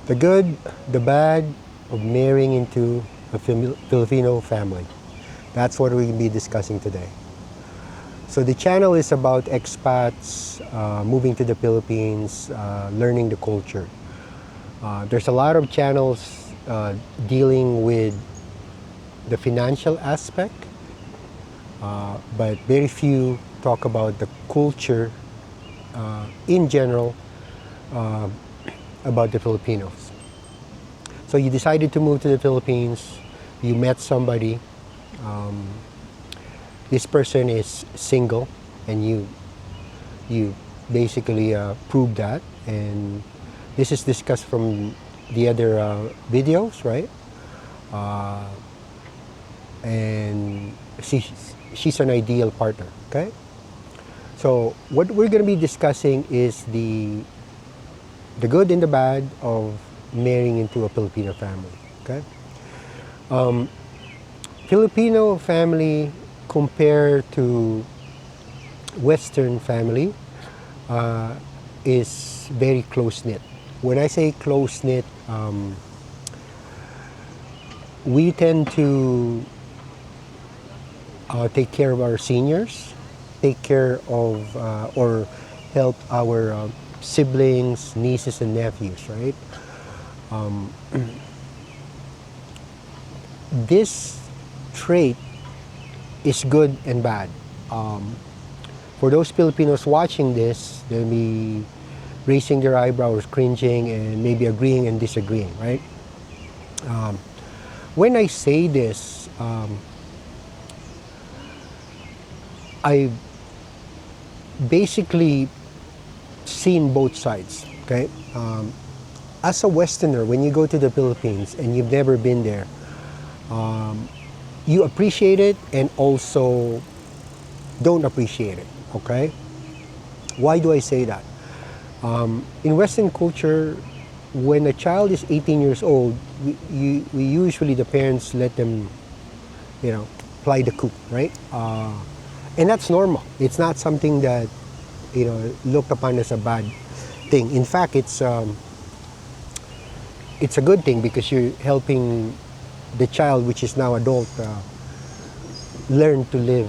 The good, the bad of marrying into a Filipino family. That's what we're going to be discussing today. So the channel is about expats moving to the Philippines, learning the culture. There's a lot of channels dealing with the financial aspect, but very few talk about the culture in general about the Filipinos. So you decided to move to the Philippines, you met somebody, this person is single, and you basically proved that, and this is discussed from the other videos, right? And she's an ideal partner, okay? So what we're going to be discussing is the good and the bad of marrying into a Filipino family, okay? Filipino family compared to Western family is very close-knit. When I say close-knit, we tend to take care of our seniors, take care of or help our siblings, nieces and nephews, right? This trait is good and bad. For those Filipinos watching this, they'll be raising their eyebrows, cringing, and maybe agreeing and disagreeing, right? When I say this, I basically seen both sides, okay? As a Westerner, when you go to the Philippines and you've never been there, you appreciate it and also don't appreciate it, okay? Why do I say that? In Western culture, when a child is 18 years old, we usually, the parents let them, fly the coop, right? And that's normal. It's not something that, looked upon as a bad thing. In fact, it's a good thing because you're helping the child, which is now adult, learn to live,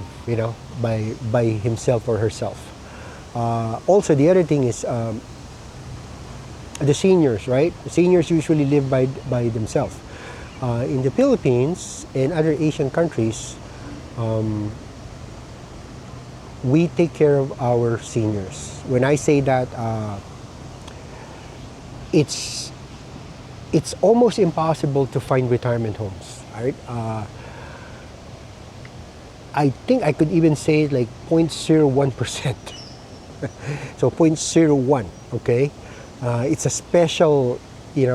by himself or herself. Also, the other thing is the seniors, right? The seniors usually live by themselves. In the Philippines and other Asian countries, we take care of our seniors. When I say that, it's almost impossible to find retirement homes, right? I think I could even say like 0.01%. So 0.01, okay? It's a special,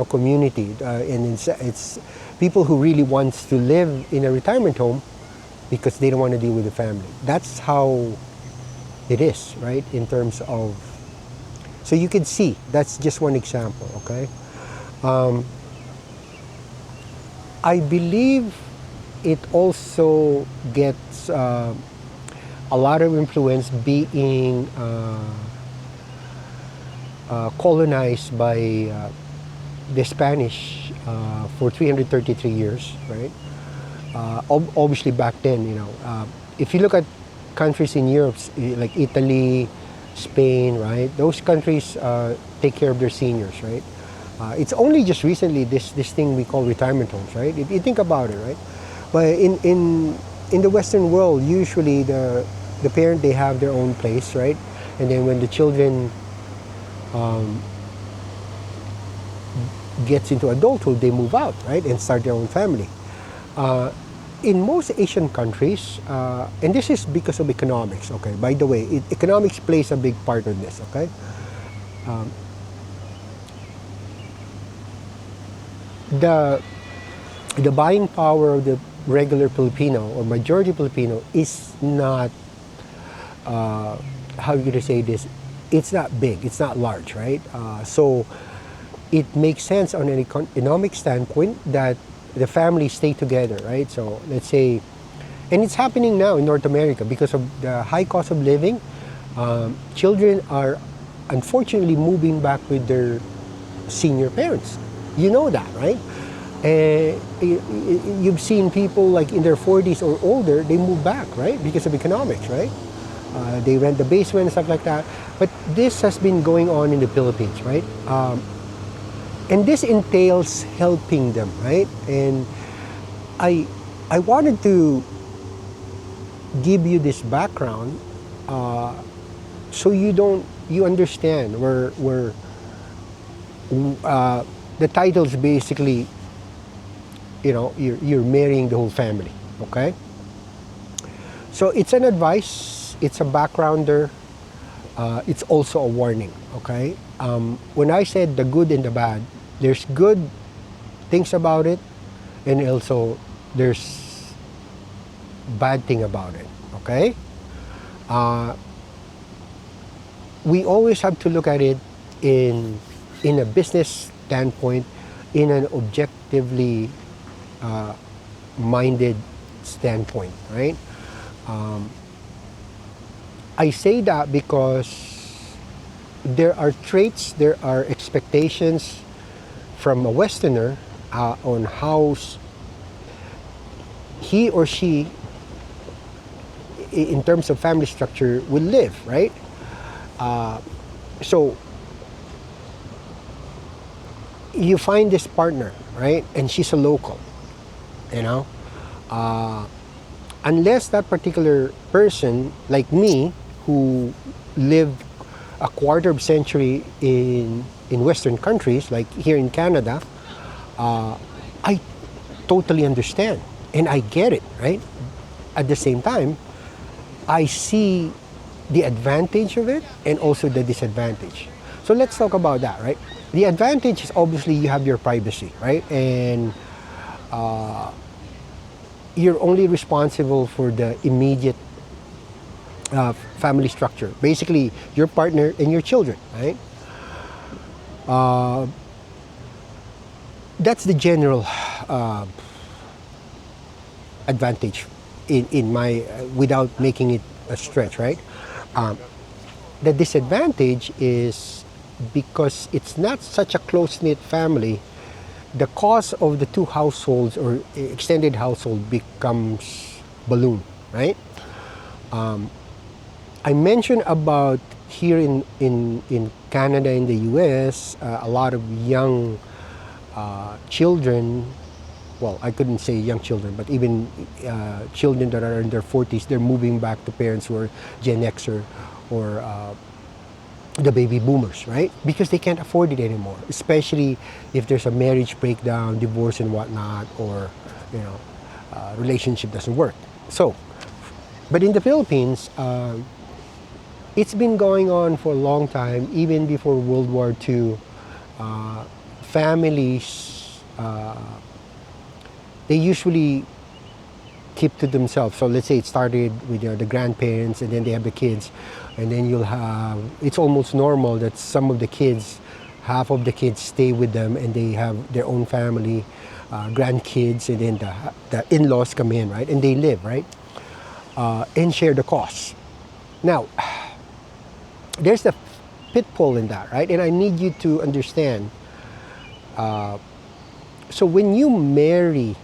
community, and it's people who really wants to live in a retirement home because they don't want to deal with the family. That's how it is, right? In terms of, so you can see, that's just one example, okay? I believe it also gets a lot of influence being colonized by the Spanish for 333 years, right? Obviously back then, if you look at countries in Europe, like Italy, Spain, right? Those countries take care of their seniors, right? It's only just recently this thing we call retirement homes, right? If you think about it, right? But in the Western world, usually the parent, they have their own place, right? And then when the children gets into adulthood, they move out, right, and start their own family. In most Asian countries, and this is because of economics, okay? By the way, economics plays a big part in this, okay? The buying power of the regular Filipino or majority Filipino is not, how are you going to say this? It's not big, it's not large, right? So it makes sense on an economic standpoint that the families stay together, right? So let's say, and it's happening now in North America because of the high cost of living. Children are unfortunately moving back with their senior parents. You know that, right? You've seen people like in their 40s or older, they move back, right? Because of economics, right? They rent the basement and stuff like that. But this has been going on in the Philippines, right? And this entails helping them, right? And I, I wanted to give you this background so you understand where the title's basically, you're marrying the whole family, okay? So it's an advice, it's a backgrounder, it's also a warning, okay? When I said the good and the bad, there's good things about it, and also there's bad thing about it, okay? We always have to look at it in a business standpoint, in an objectively minded standpoint, right? I say that because there are traits, there are expectations from a Westerner on how he or she, in terms of family structure, will live, right? So you find this partner, right? And she's a local, you know? Unless that particular person, like me, who lived a quarter of a century in Western countries, like here in Canada, I totally understand and I get it, right? At the same time, I see the advantage of it and also the disadvantage. So let's talk about that, right? The advantage is obviously you have your privacy, right? And you're only responsible for the immediate family structure. Basically, your partner and your children, right? That's the general advantage in my, without making it a stretch, right? The disadvantage is because it's not such a close-knit family, the cost of the two households or extended household becomes balloon, right? I mentioned about here in Canada, in the US, a lot of young children, well, I couldn't say young children, but even children that are in their 40s, they're moving back to parents who are Gen Xer or the baby boomers, right? Because they can't afford it anymore, especially if there's a marriage breakdown, divorce and whatnot, or, relationship doesn't work. So, but in the Philippines, it's been going on for a long time, even before World War II. Families, they usually keep to themselves. So let's say it started with the grandparents, and then they have the kids, and then you'll have, it's almost normal that some of the kids, half of the kids stay with them, and they have their own family, grandkids, and then the in-laws come in, right? And they live, right? And share the costs. Now, there's the pitfall in that, right? And I need you to understand. So when you marry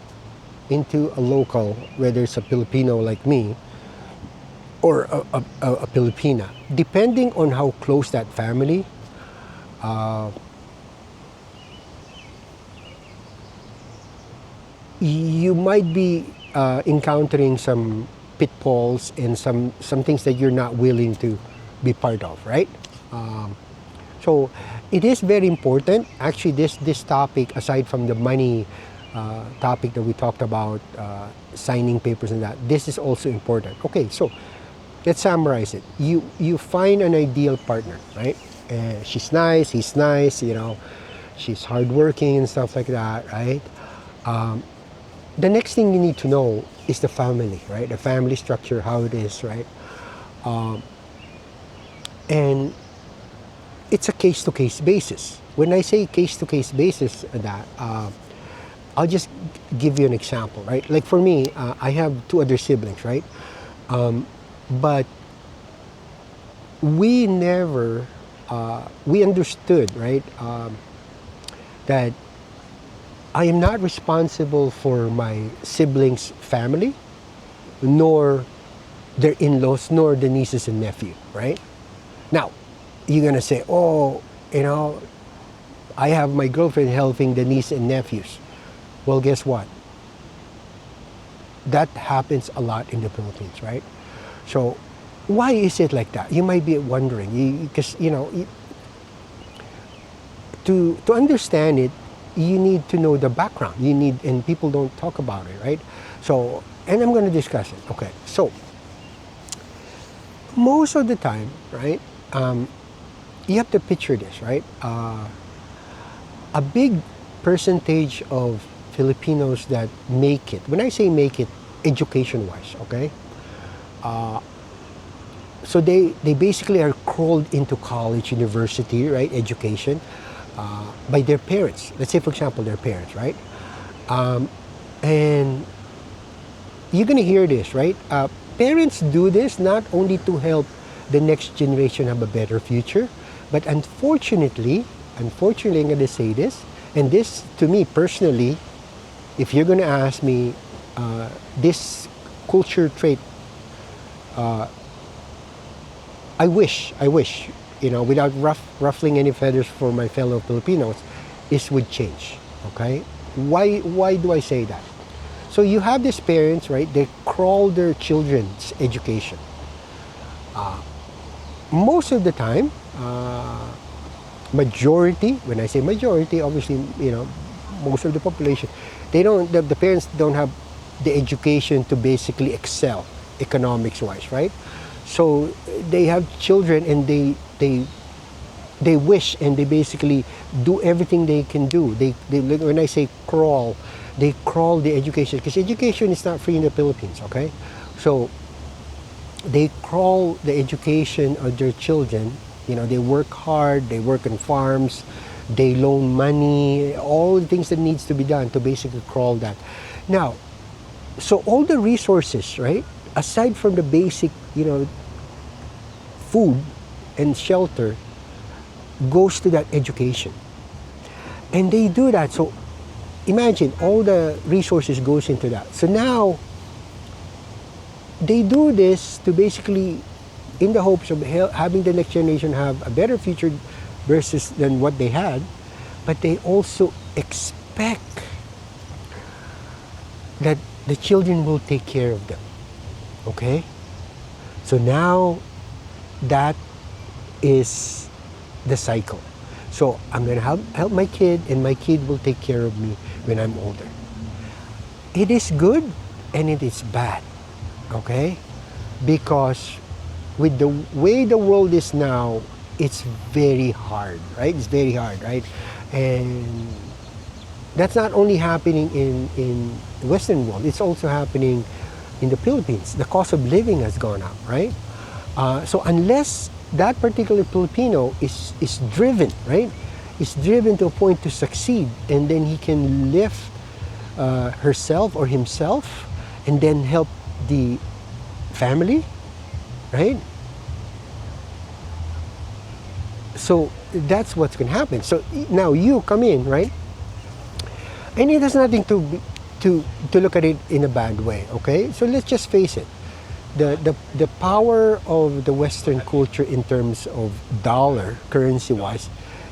into a local, whether it's a Filipino like me, or a Filipina, depending on how close that family, you might be encountering some pitfalls and some things that you're not willing to be part of, right? So it is very important. Actually, this topic, aside from the money topic that we talked about, signing papers and that, this is also important. Okay, so let's summarize it. You find an ideal partner, right? She's nice, he's nice, she's hardworking and stuff like that, right? The next thing you need to know is the family, right? The family structure, how it is, right? And it's a case-to-case basis. When I say case-to-case basis, that I'll just give you an example, right? Like for me, I have two other siblings, right? But we never, we understood, right, that I am not responsible for my siblings' family, nor their in-laws, nor the nieces and nephew, right? Now, you're gonna say, oh, you know, I have my girlfriend helping the niece and nephews. Well, guess what? That happens a lot in the Philippines, right? So, why is it like that? You might be wondering, because to understand it, you need to know the background. You need, and people don't talk about it, right? So, and I'm going to discuss it. Okay, so most of the time, right? You have to picture this, right? A big percentage of Filipinos that make it. When I say make it, education-wise, okay? So they basically are crawled into college, university, right? Education by their parents. Let's say, for example, their parents, right? And you're gonna hear this, right? Parents do this not only to help the next generation have a better future, but unfortunately, I'm gonna say this, and this to me personally, if you're gonna ask me, this culture trait, I wish, without ruffling any feathers for my fellow Filipinos, is would change. Okay, why do I say that? So you have these parents, right? They crawl their children's education. Most of the time, majority. When I say majority, obviously, most of the population, they don't. The parents don't have the education to basically excel economics wise, right? So they have children, and they wish, and they basically do everything they can do. They when I say crawl, they crawl the education, because education is not free in the Philippines. Okay, so they crawl the education of their children. They work hard. They work on farms. They loan money. All the things that needs to be done to basically crawl that. Now, so all the resources, right? Aside from the basic, food and shelter, goes to that education. And they do that. So imagine all the resources goes into that. So now they do this to basically, in the hopes of having the next generation have a better future versus than what they had, but they also expect that the children will take care of them. Okay? So now that is the cycle. So I'm going to help my kid, and my kid will take care of me when I'm older. It is good and it is bad. Okay? Because with the way the world is now, it's very hard, right? It's very hard, right? And that's not only happening in the Western world, it's also happening in the Philippines. The cost of living has gone up, right? So unless that particular Filipino is driven, right? Is driven to a point to succeed, and then he can lift herself or himself, and then help the family, right? So that's what's going to happen. So now you come in, right? And it has nothing to look at it in a bad way, okay? So let's just face it. The power of the Western culture in terms of dollar, currency-wise,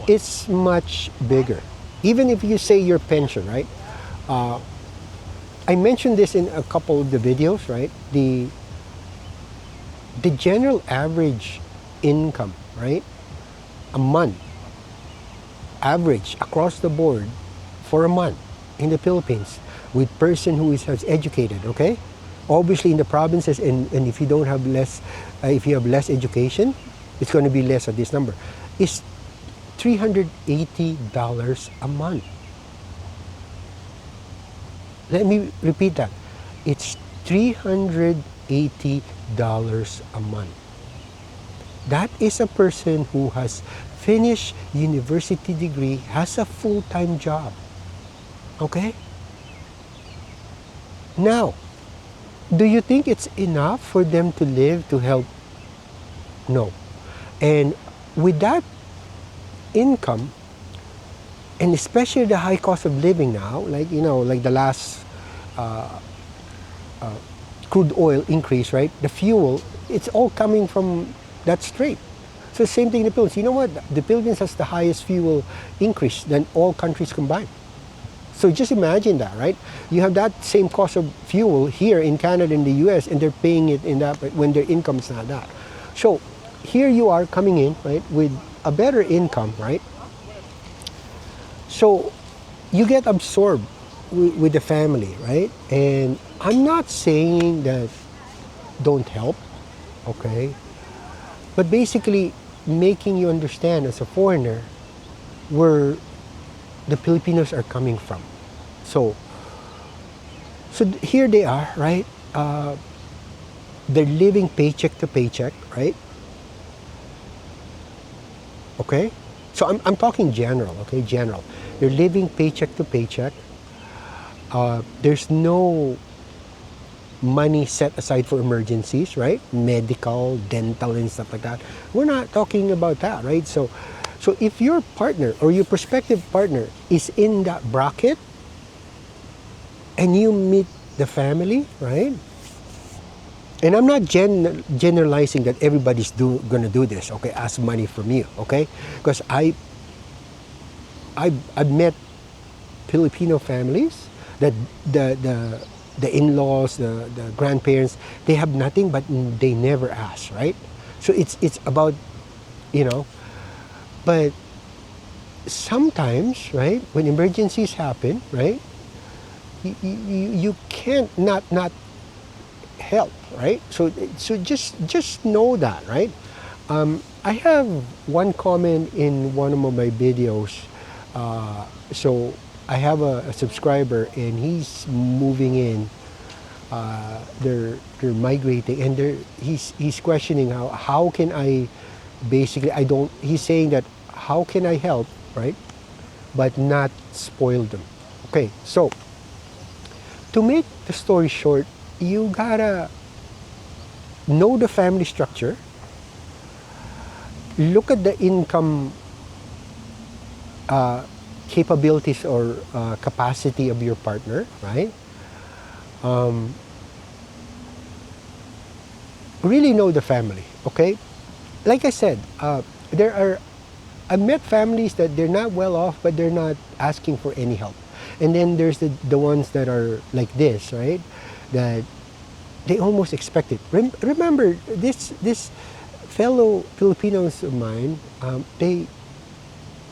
it's much bigger. Even if you say your pension, right? I mentioned this in a couple of the videos, right? The general average income, right? A month, average across the board for a month in the Philippines with person who has educated, okay? Obviously in the provinces, and if you don't have less, if you have less education, it's going to be less of this number. Is $380 a month. Let me repeat that. It's $380 a month. That is a person who has finished university degree, has a full-time job. Okay? Now, do you think it's enough for them to live, to help? No. And with that income, And especially the high cost of living now, like like the last crude oil increase, right? The fuel, it's all coming from that strait. So same thing in the Philippines. You know what? The Philippines has the highest fuel increase than all countries combined. So just imagine that, right? You have that same cost of fuel here in Canada and the US, and they're paying it in that when their income is not that. So here you are coming in, right, with a better income, right? So you get absorbed with the family, right? And I'm not saying that don't help, okay? But basically making you understand as a foreigner where the Filipinos are coming from. So, here they are, right? They're living paycheck to paycheck, right? Okay? So I'm talking general, okay? General. They're living paycheck to paycheck. There's no money set aside for emergencies, right? Medical, dental, and stuff like that. We're not talking about that, right? So if your partner or your prospective partner is in that bracket and you meet the family, right? And I'm not generalizing that everybody's gonna do this, okay? Ask money from you, okay? Because I've met Filipino families that the in-laws, the grandparents, they have nothing, but they never ask, right? So it's about, you know, but sometimes, right, when emergencies happen, right, you can't not help, right? So just know that, right? I have one comment in one of my videos. So I have a subscriber, and he's moving in. They're migrating, and he's questioning how can I basically I don't. He's saying that how can I help, right, but not spoil them. Okay, so to make the story short, you gotta know the family structure, look at the income capabilities or capacity of your partner, right? Really know the family, okay? Like I said, I've met families that they're not well off, but they're not asking for any help. And then there's the ones that are like this, right? That they almost expect it. Remember, this fellow Filipinos of mine,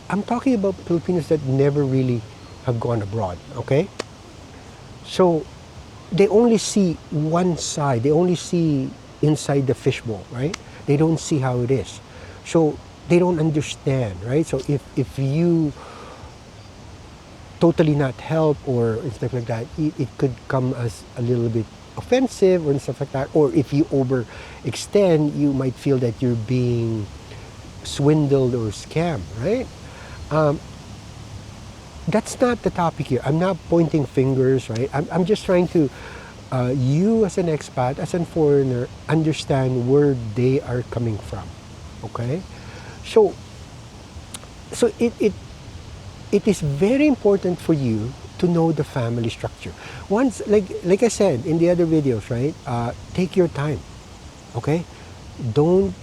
I'm talking about Filipinos that never really have gone abroad, okay? So they only see one side. They only see inside the fishbowl, right? They don't see how it is. So they don't understand, right? So if you totally not help or stuff like that, it could come as a little bit offensive or stuff like that. Or if you overextend, you might feel that you're being swindled or scammed, right? That's not the topic here. I'm not pointing fingers, right? I'm just trying to, you as an expat, as a foreigner, understand where they are coming from, okay? So it is very important for you to know the family structure. Once, like I said in the other videos, right? Take your time, okay? Don't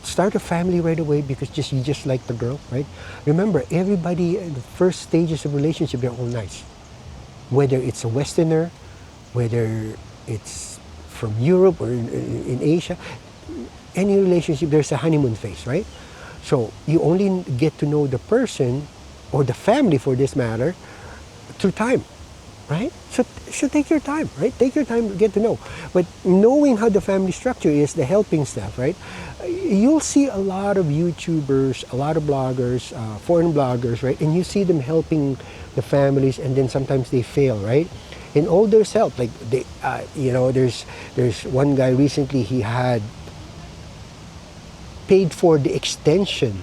start a family right away because you just like the girl, right? Remember, everybody in the first stages of relationship, they're all nice. Whether it's a Westerner, whether it's from Europe or in Asia, any relationship, there's a honeymoon phase, right? So you only get to know the person or the family, for this matter, through time, right? So take your time, right? Take your time to get to know. But knowing how the family structure is, the helping stuff, right? You'll see a lot of YouTubers, a lot of bloggers, foreign bloggers, right? And you see them helping the families, and then sometimes they fail, right? And all there's help, like they, there's one guy recently, he had paid for the extension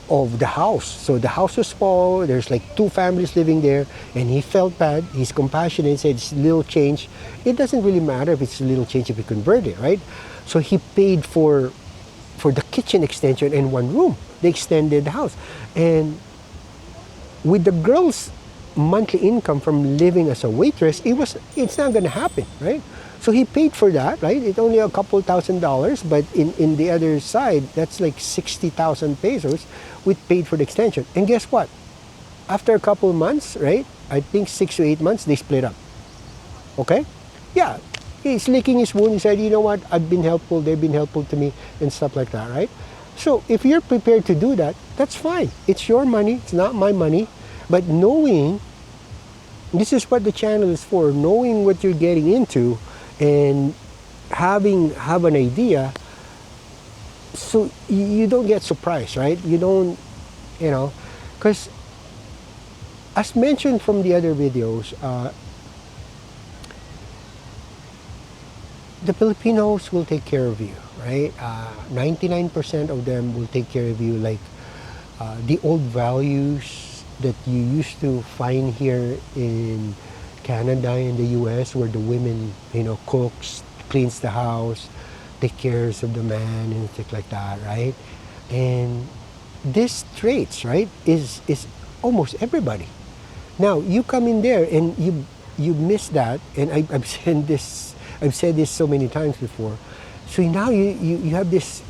of the house. So the house was small, there's like 2 families living there, and he felt bad, he's compassionate, said it's little change. It doesn't really matter if it's a little change if you convert it, right? So he paid for the kitchen extension and 1 room. They extended the house. And With the girl's monthly income from living as a waitress, it's not going to happen, right? So he paid for that, right? It's only a couple $1,000, but in the other side, that's like 60,000 pesos. We paid for the extension. And guess what? After a couple months, right? I think 6 to 8 months, they split up. Okay? Yeah. He's licking his wound. He said, you know what? I've been helpful. They've been helpful to me and stuff like that, right? So if you're prepared to do that, that's fine. It's your money. It's not my money. But knowing, this is what the channel is for, knowing what you're getting into and have an idea so you don't get surprised, right? You don't, because as mentioned from the other videos, the Filipinos will take care of you, right? 99% of them will take care of you, like the old values that you used to find here in Canada and the US, where the women, cooks, cleans the house, take care of the man and things like that, right? And these traits, right, is almost everybody. Now you come in there and you miss that, and I've said this so many times before. So now you have this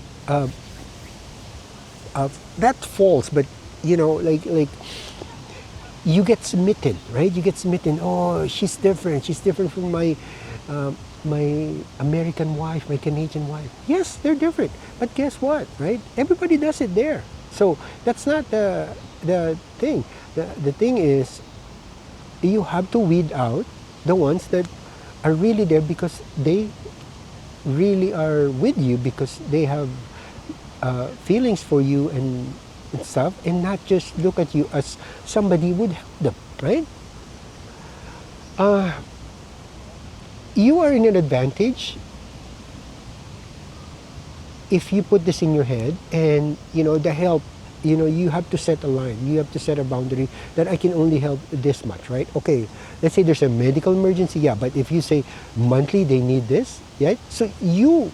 that false, but like you get smitten, right? You get smitten. Oh, she's different. She's different from my American wife, my Canadian wife. Yes, they're different. But guess what, right? Everybody does it there. So that's not the thing. The thing is, you have to weed out the ones that are really there because they really are with you because they have feelings for you and stuff, and not just look at you as somebody would help them, right? You are in an advantage if you put this in your head, and the help, you have to set a line, you have to set a boundary that I can only help this much, right? Okay, let's say there's a medical emergency, yeah, but if you say monthly they need this, right? So you're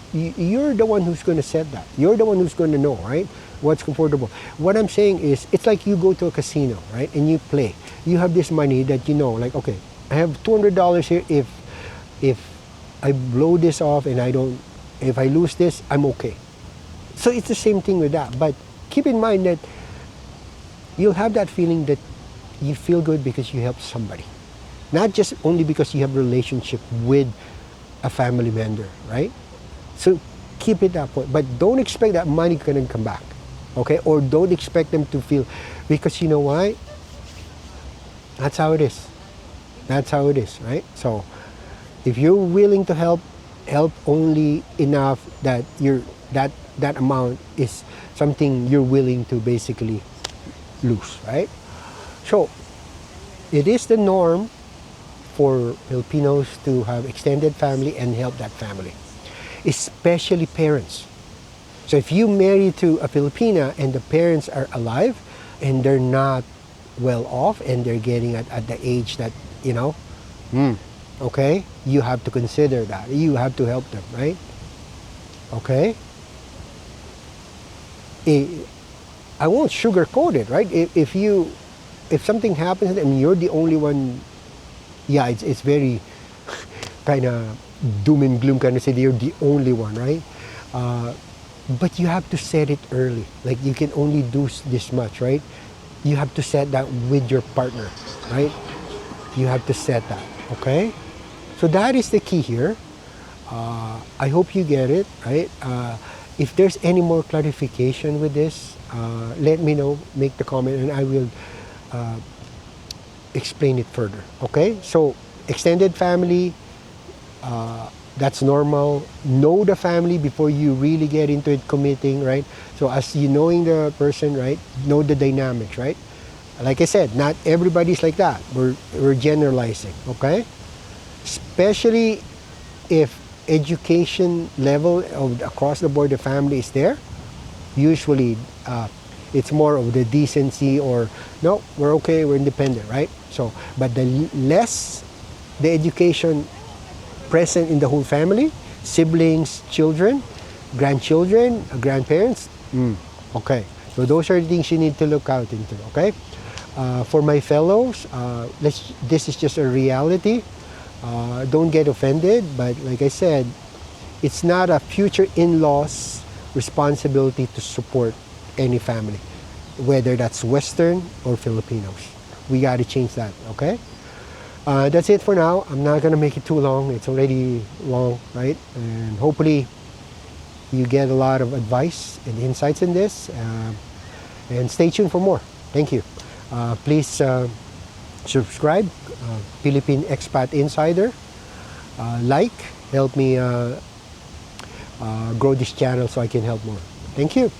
the one who's going to set that. You're the one who's going to know, right, what's comfortable. What I'm saying is, it's like you go to a casino, right, and you play. You have this money that like, okay, I have $200 here. If I blow this off and if I lose this, I'm okay. So it's the same thing with that. But keep in mind that you'll have that feeling that you feel good because you helped somebody, not just only because you have a relationship with a family member, right? So keep it that way, but don't expect that money can come back, okay? Or don't expect them to feel, because you know why? That's how it is. That's how it is, right? So if you're willing to help only enough that that amount is something you're willing to basically lose, right? So it is the norm for Filipinos to have extended family and help that family, especially parents. So if you marry to a Filipina and the parents are alive and they're not well off and they're getting at the age that, okay, you have to consider that. You have to help them, right? Okay? I won't sugarcoat it, right? If something happens and you're the only one, yeah, it's very kind of doom and gloom kind of say you're the only one, right? But you have to set it early. Like, you can only do this much, right? You have to set that with your partner, right? You have to set that, okay? So that is the key here. I hope you get it, right? If there's any more clarification with this, let me know, make the comment, and I will explain it further, okay? So extended family, that's normal. Know the family before you really get into it, committing, right? So as you knowing the person, right, know the dynamics, right? Like I said, not everybody's like that. We're generalizing, okay? Especially if education level of across the board the family is there, usually it's more of the decency, or no, we're okay, we're independent, right? So, but the less the education present in the whole family, siblings, children, grandchildren, grandparents, okay. So those are the things you need to look out into, okay? For my fellows, this is just a reality. Don't get offended, but like I said, it's not a future in-laws responsibility to support any family, whether that's Western or Filipinos. We got to change that, okay? That's it for now. I'm not going to make it too long. It's already long, right? And hopefully you get a lot of advice and insights in this. And stay tuned for more. Thank you. Please subscribe, Philippine Expat Insider. Like, help me grow this channel so I can help more. Thank you.